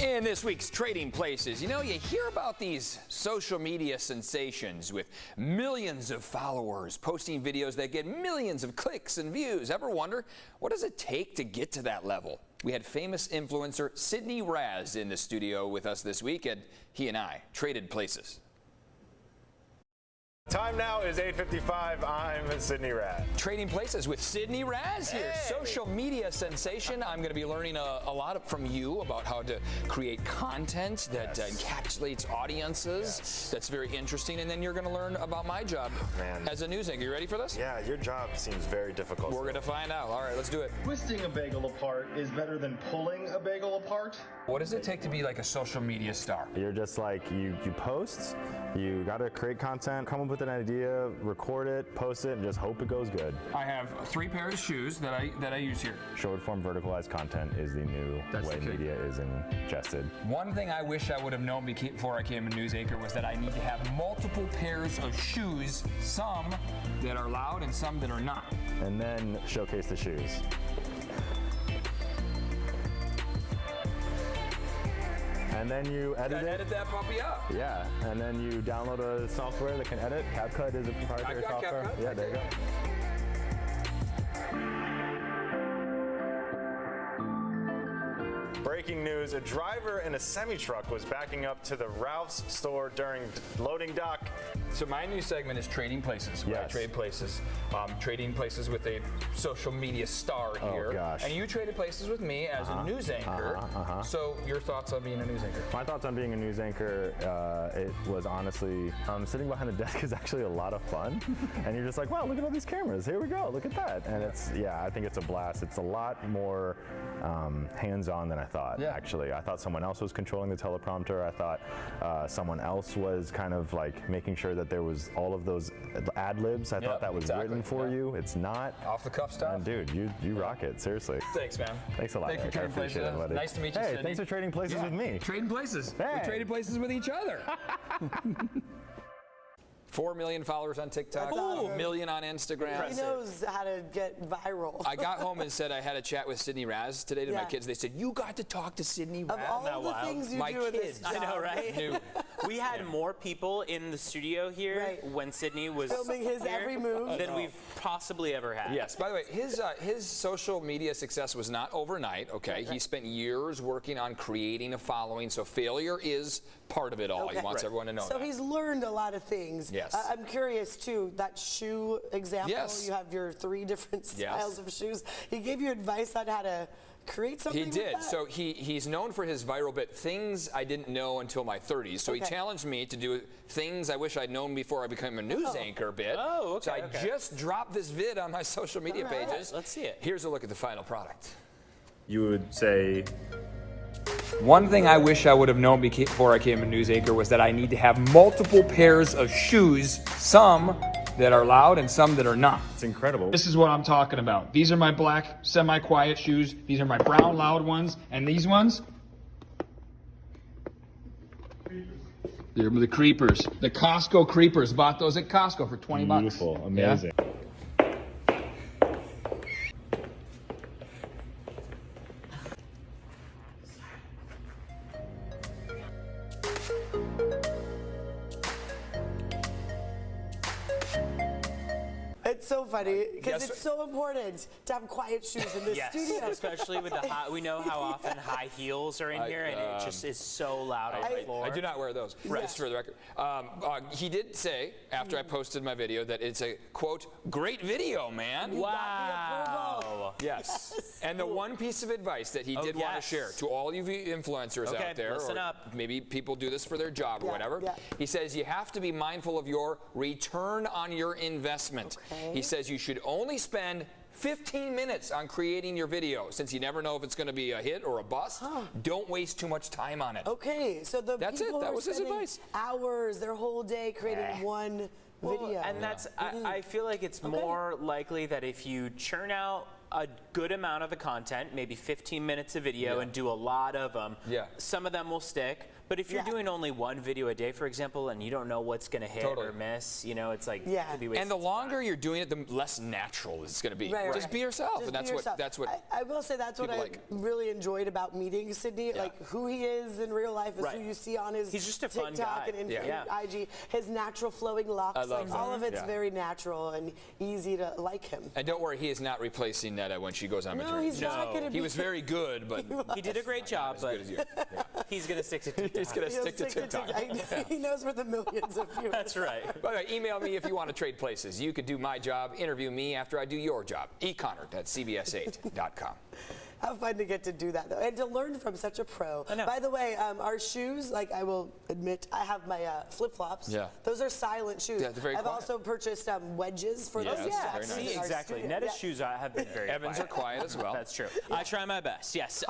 In this week's Trading Places, you know, you hear about these social media sensations with millions of followers posting videos that get millions of clicks and views. Ever wonder, what does it take to get to that level? We had famous influencer Sidney in the studio with us this week, and he and I traded places. Time now is 8:55. I'm Sidney Raz. Trading Places with Sidney Raz here. Hey. Social media sensation. I'm going to be learning a lot from you about how to create content that encapsulates audiences. Yes. That's very interesting. And then you're going to learn about my job as a news anchor. You ready for this? Yeah, your job seems very difficult. We're going to find out. All right, let's do it. Twisting a bagel apart is better than pulling a bagel apart. What does it take to be like a social media star? You're just like, you post, you got to create content, come up with an idea, record it, post it, and just hope it goes good. I have 3 pairs of shoes that I use here. Short form verticalized content is the new way media is ingested. One thing I wish I would have known before I became a news anchor was that I need to have multiple pairs of shoes, some that are loud and some that are not. And then showcase the shoes. And then you edit it. Edit that puppy up. Yeah, and then you download a software that can edit. CapCut is a proprietary software. CapCut. Yeah, there you go. Breaking news, a driver in a semi-truck was backing up to the Ralph's store during loading dock. So my new segment is Trading Places, where I trade places. Trading places with a social media star here. Oh, gosh. And you traded places with me as a news anchor. So your thoughts on being a news anchor? My thoughts on being a news anchor, it was honestly, sitting behind a desk is actually a lot of fun. And you're just like, wow, look at all these cameras. Here we go, look at that. And it's, I think it's a blast. It's a lot more hands-on than I thought, actually. I thought someone else was controlling the teleprompter. I thought someone else was kind of like making sure that there was all of those ad-libs. I thought that was written for you. It's not. Off-the-cuff stuff? Dude, you rock it, seriously. Thanks, man. Thanks a lot. Thanks for trading places. Nice to meet you, Sidney. Hey, thanks for trading places with me. Trading places. Hey. We traded places with each other. 4 million followers on TikTok, 1 million on Instagram. He knows how to get viral. I got home and said I had a chat with Sidney Raz today to my kids. They said, you got to talk to Sidney Raz. Of all the things you do in this job, I know, right? We had more people in the studio here when Sidney was filming his every move than we've possibly ever had. Yes. By the way, his social media success was not overnight. Okay, he spent years working on creating a following. So failure is part of it all. He wants everyone to know. So he's learned a lot of things. Yes. I'm curious too. That shoe example. Yes. You have your 3 different styles of shoes. He gave you advice on how to create something. He did. With that? So he's known for his viral bit, things I didn't know until my 30s. So he challenged me to do things I wish I'd known before I became a news anchor bit. Oh, okay. So I just dropped this vid on my social media pages. Let's see it. Here's a look at the final product. You would say, one thing I wish I would have known before I became a news anchor was that I need to have multiple pairs of shoes, some that are loud and some that are not. it's incredible. This is what I'm talking about. These are my black semi-quiet shoes. These are my brown loud ones. And these ones, they're the creepers. The Costco creepers. Bought those at Costco for 20 bucks. Beautiful, amazing. Yeah. It's so funny because it's so important to have quiet shoes in this studio. Especially with the high, we know how often high heels are in here, and it just is so loud on the floor. I do not wear those, just for the record. He did say, after I posted my video, that it's a, quote, great video, man. Wow. Yes. And the one piece of advice that he did want to share to all you influencers out there, listen or up. maybe people do this for their job or whatever, he says you have to be mindful of your return on your investment. He says you should only spend 15 minutes on creating your video. Since you never know if it's going to be a hit or a bust, don't waste too much time on it. Okay, so That's people it. That are was his spending advice. Hours, their whole day creating one video. And that's, I feel like it's more likely that if you churn out a good amount of the content, maybe 15 minutes of video, and do a lot of them, some of them will stick. But if you're doing only one video a day, for example, and you don't know what's going to hit or miss, you know, it's like it could be wasted And the longer you're doing it, the less natural it's going to be. Right, just be yourself, Just and that's be what yourself. that's what. I will say that's what I really enjoyed about meeting Sidney. Like who he is in real life is who you see on his He's just a TikTok fun guy. and IG. His natural flowing locks, like all of it's very natural and easy to like him. And don't worry, he is not replacing Netta when she goes on maternity. He's not going to be. He was very good, but He did a great job, but he's going to stick to TikTok. he's going to stick to TikTok. He knows where the millions of viewers. That's right. By the way, email me if you want to trade places. You could do my job, interview me after I do your job. econnor@cbs8.com. How fun to get to do that, though, and to learn from such a pro. I know. By the way, our shoes, like I will admit, I have my flip-flops. Yeah. Those are silent shoes. Yeah, they're very I've quiet. also purchased wedges for those. Yes, very nice. See, exactly. Netta's shoes have been very Evans quiet. are quiet as well. That's true. I try my best, yes.